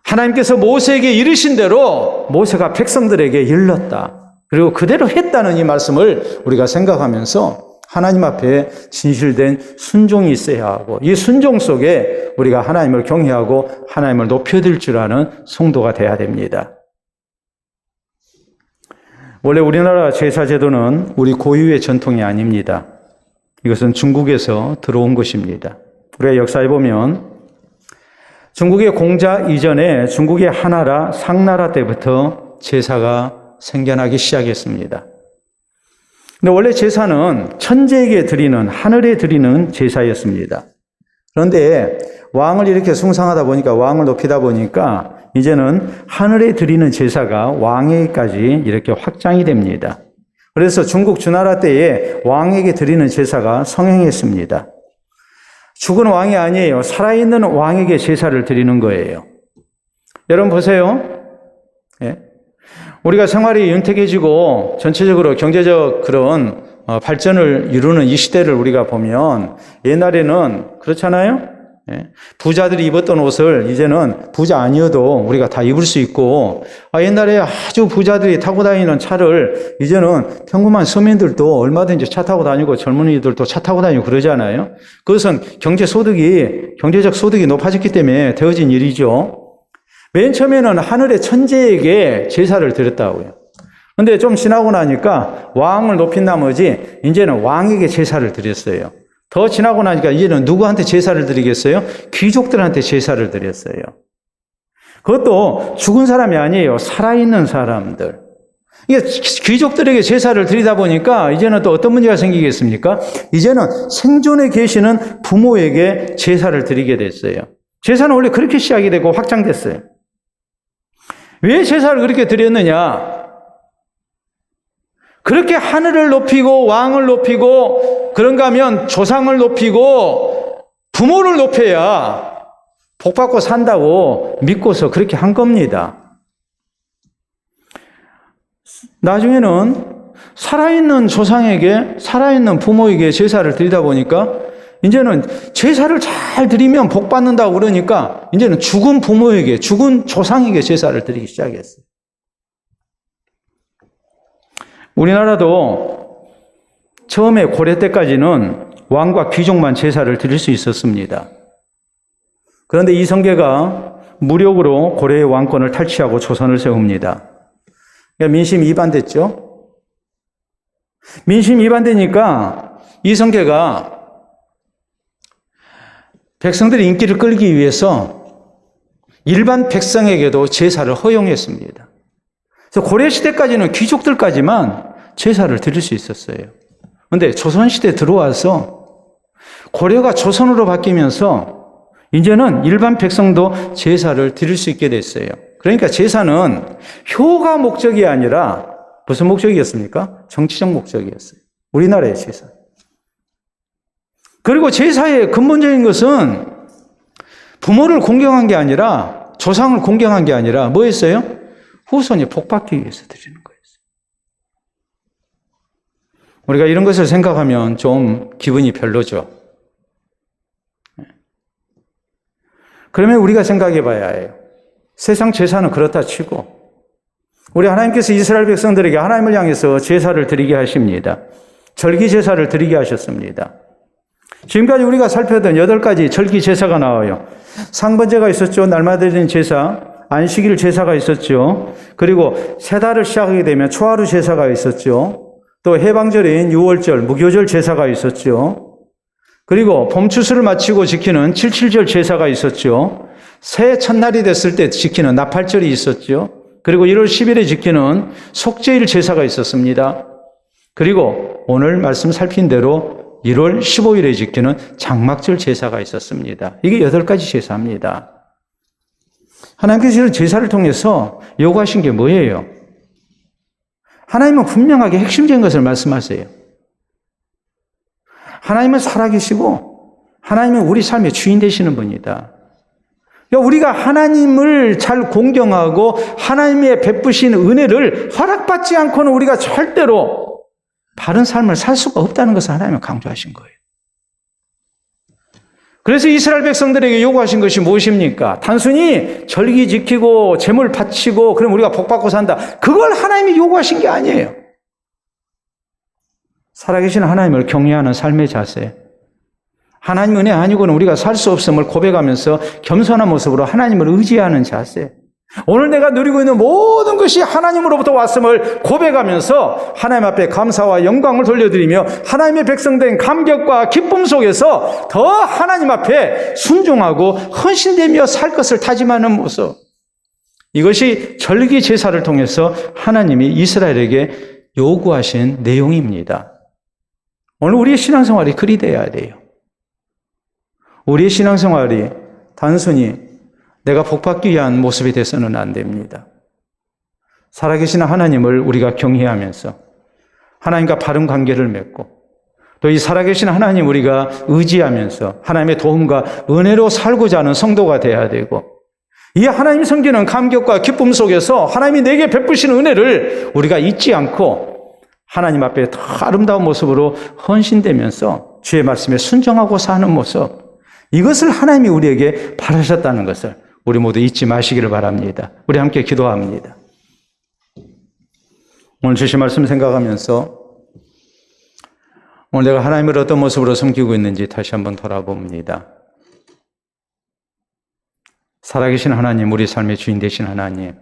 하나님께서 모세에게 이르신 대로 모세가 백성들에게 일렀다. 그리고 그대로 했다는 이 말씀을 우리가 생각하면서 하나님 앞에 진실된 순종이 있어야 하고 이 순종 속에 우리가 하나님을 경외하고 하나님을 높여드릴 줄 아는 성도가 돼야 됩니다. 원래 우리나라 제사제도는 우리 고유의 전통이 아닙니다. 이것은 중국에서 들어온 것입니다. 우리가 역사에 보면 중국의 공자 이전에 중국의 하나라, 상나라 때부터 제사가 생겨나기 시작했습니다. 근데 원래 제사는 천재에게 드리는, 하늘에 드리는 제사였습니다. 그런데 왕을 이렇게 숭상하다 보니까, 왕을 높이다 보니까 이제는 하늘에 드리는 제사가 왕에게까지 이렇게 확장이 됩니다. 그래서 중국 주나라 때에 왕에게 드리는 제사가 성행했습니다. 죽은 왕이 아니에요. 살아있는 왕에게 제사를 드리는 거예요. 여러분 보세요. 예? 우리가 생활이 윤택해지고 전체적으로 경제적 그런 발전을 이루는 이 시대를 우리가 보면 옛날에는 그렇잖아요. 예? 부자들이 입었던 옷을 이제는 부자 아니어도 우리가 다 입을 수 있고 옛날에 아주 부자들이 타고 다니는 차를 이제는 평범한 서민들도 얼마든지 차 타고 다니고 젊은이들도 차 타고 다니고 그러잖아요. 그것은 경제적 소득이 높아졌기 때문에 되어진 일이죠. 맨 처음에는 하늘의 천재에게 제사를 드렸다고요. 그런데 좀 지나고 나니까 왕을 높인 나머지 이제는 왕에게 제사를 드렸어요. 더 지나고 나니까 이제는 누구한테 제사를 드리겠어요? 귀족들한테 제사를 드렸어요. 그것도 죽은 사람이 아니에요. 살아있는 사람들. 이게 귀족들에게 제사를 드리다 보니까 이제는 또 어떤 문제가 생기겠습니까? 이제는 생존에 계시는 부모에게 제사를 드리게 됐어요. 제사는 원래 그렇게 시작이 되고 확장됐어요. 왜 제사를 그렇게 드렸느냐? 그렇게 하늘을 높이고 왕을 높이고 그런가 하면 조상을 높이고 부모를 높여야 복받고 산다고 믿고서 그렇게 한 겁니다. 나중에는 살아있는 조상에게 살아있는 부모에게 제사를 드리다 보니까 이제는 제사를 잘 드리면 복받는다고 그러니까 이제는 죽은 부모에게 죽은 조상에게 제사를 드리기 시작했어요. 우리나라도 처음에 고려 때까지는 왕과 귀족만 제사를 드릴 수 있었습니다. 그런데 이성계가 무력으로 고려의 왕권을 탈취하고 조선을 세웁니다. 민심이 이반됐죠. 민심이 이반되니까 이성계가 백성들의 인기를 끌기 위해서 일반 백성에게도 제사를 허용했습니다. 그래서 고려시대까지는 귀족들까지만 제사를 드릴 수 있었어요. 그런데 조선시대에 들어와서 고려가 조선으로 바뀌면서 이제는 일반 백성도 제사를 드릴 수 있게 됐어요. 그러니까 제사는 효가 목적이 아니라 무슨 목적이었습니까? 정치적 목적이었어요. 우리나라의 제사. 그리고 제사의 근본적인 것은 부모를 공경한 게 아니라 조상을 공경한 게 아니라 뭐였어요? 후손이 복받기 위해서 드리는 거였어요. 우리가 이런 것을 생각하면 좀 기분이 별로죠. 그러면 우리가 생각해 봐야 해요. 세상 제사는 그렇다 치고 우리 하나님께서 이스라엘 백성들에게 하나님을 향해서 제사를 드리게 하십니다. 절기 제사를 드리게 하셨습니다. 지금까지 우리가 살펴던 8가지 절기 제사가 나와요. 상번제가 있었죠. 날마다 드리는 제사. 안식일 제사가 있었죠. 그리고 새 달을 시작하게 되면 초하루 제사가 있었죠. 또 해방절인 6월절, 무교절 제사가 있었죠. 그리고 봄추수를 마치고 지키는 칠칠절 제사가 있었죠. 새해 첫날이 됐을 때 지키는 나팔절이 있었죠. 그리고 1월 10일에 지키는 속죄일 제사가 있었습니다. 그리고 오늘 말씀 살핀 대로 1월 15일에 지키는 장막절 제사가 있었습니다. 이게 8가지 제사입니다. 하나님께서 이런 제사를 통해서 요구하신 게 뭐예요? 하나님은 분명하게 핵심적인 것을 말씀하세요. 하나님은 살아계시고 하나님은 우리 삶의 주인 되시는 분이다. 우리가 하나님을 잘 공경하고 하나님의 베푸신 은혜를 허락받지 않고는 우리가 절대로 바른 삶을 살 수가 없다는 것을 하나님은 강조하신 거예요. 그래서 이스라엘 백성들에게 요구하신 것이 무엇입니까? 단순히 절기 지키고 제물 바치고 그럼 우리가 복받고 산다. 그걸 하나님이 요구하신 게 아니에요. 살아계신 하나님을 경외하는 삶의 자세, 하나님 은혜 아니고는 우리가 살 수 없음을 고백하면서 겸손한 모습으로 하나님을 의지하는 자세, 오늘 내가 누리고 있는 모든 것이 하나님으로부터 왔음을 고백하면서 하나님 앞에 감사와 영광을 돌려드리며 하나님의 백성된 감격과 기쁨 속에서 더 하나님 앞에 순종하고 헌신되며 살 것을 다짐하는 모습, 이것이 절기 제사를 통해서 하나님이 이스라엘에게 요구하신 내용입니다. 오늘 우리의 신앙생활이 그리 돼야 돼요. 우리의 신앙생활이 단순히 내가 복받기 위한 모습이 돼서는 안 됩니다. 살아계신 하나님을 우리가 경외하면서 하나님과 바른 관계를 맺고 또 이 살아계신 하나님 우리가 의지하면서 하나님의 도움과 은혜로 살고자 하는 성도가 돼야 되고, 이 하나님 섬기는 감격과 기쁨 속에서 하나님이 내게 베푸신 은혜를 우리가 잊지 않고 하나님 앞에 더 아름다운 모습으로 헌신되면서 주의 말씀에 순종하고 사는 모습, 이것을 하나님이 우리에게 바라셨다는 것을 우리 모두 잊지 마시기를 바랍니다. 우리 함께 기도합니다. 오늘 주신 말씀 생각하면서 오늘 내가 하나님을 어떤 모습으로 섬기고 있는지 다시 한번 돌아봅니다. 살아계신 하나님, 우리 삶의 주인 되신 하나님,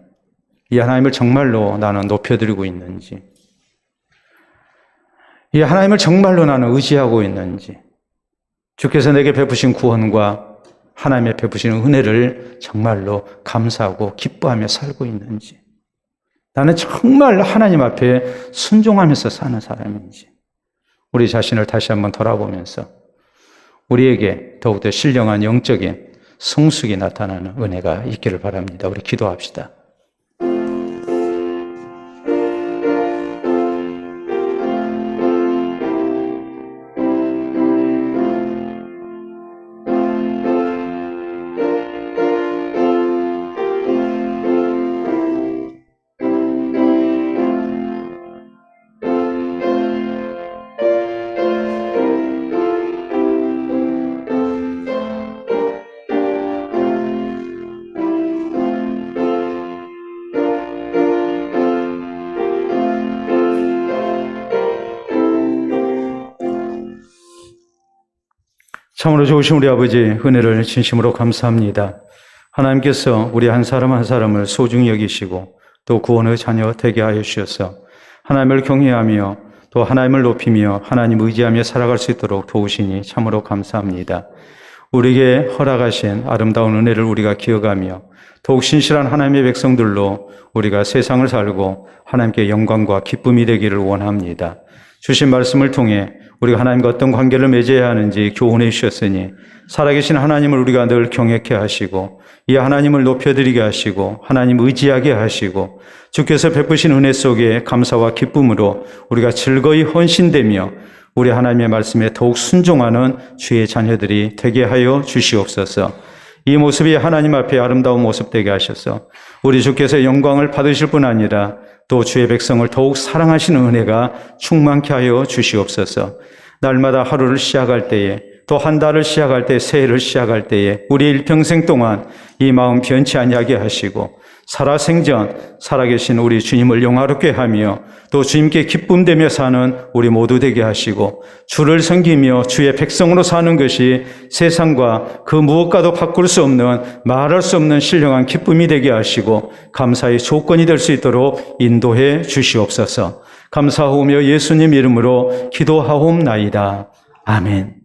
이 하나님을 정말로 나는 높여드리고 있는지, 이 하나님을 정말로 나는 의지하고 있는지, 주께서 내게 베푸신 구원과 하나님의 베푸시는 은혜를 정말로 감사하고 기뻐하며 살고 있는지, 나는 정말 하나님 앞에 순종하면서 사는 사람인지, 우리 자신을 다시 한번 돌아보면서 우리에게 더욱더 신령한 영적인 성숙이 나타나는 은혜가 있기를 바랍니다. 우리 기도합시다. 참으로 좋으신 우리 아버지, 은혜를 진심으로 감사합니다. 하나님께서 우리 한 사람 한 사람을 소중히 여기시고 또 구원의 자녀 되게 하여 주셔서 하나님을 경외하며 또 하나님을 높이며 하나님 의지하며 살아갈 수 있도록 도우시니 참으로 감사합니다. 우리에게 허락하신 아름다운 은혜를 우리가 기억하며 더욱 신실한 하나님의 백성들로 우리가 세상을 살고 하나님께 영광과 기쁨이 되기를 원합니다. 주신 말씀을 통해 우리가 하나님과 어떤 관계를 맺어야 하는지 교훈해 주셨으니 살아계신 하나님을 우리가 늘 경외케 하시고 이 하나님을 높여드리게 하시고 하나님 의지하게 하시고 주께서 베푸신 은혜 속에 감사와 기쁨으로 우리가 즐거이 헌신되며 우리 하나님의 말씀에 더욱 순종하는 주의 자녀들이 되게 하여 주시옵소서. 이 모습이 하나님 앞에 아름다운 모습 되게 하셔서 우리 주께서 영광을 받으실 뿐 아니라 또 주의 백성을 더욱 사랑하시는 은혜가 충만케 하여 주시옵소서. 날마다 하루를 시작할 때에 또 한 달을 시작할 때, 새해를 시작할 때에 우리 일평생 동안 이 마음 변치 아니하게 하시고 살아생전 살아계신 우리 주님을 영화롭게 하며 또 주님께 기쁨되며 사는 우리 모두 되게 하시고 주를 섬기며 주의 백성으로 사는 것이 세상과 그 무엇과도 바꿀 수 없는 말할 수 없는 신령한 기쁨이 되게 하시고 감사의 조건이 될 수 있도록 인도해 주시옵소서. 감사하오며 예수님 이름으로 기도하옵나이다. 아멘.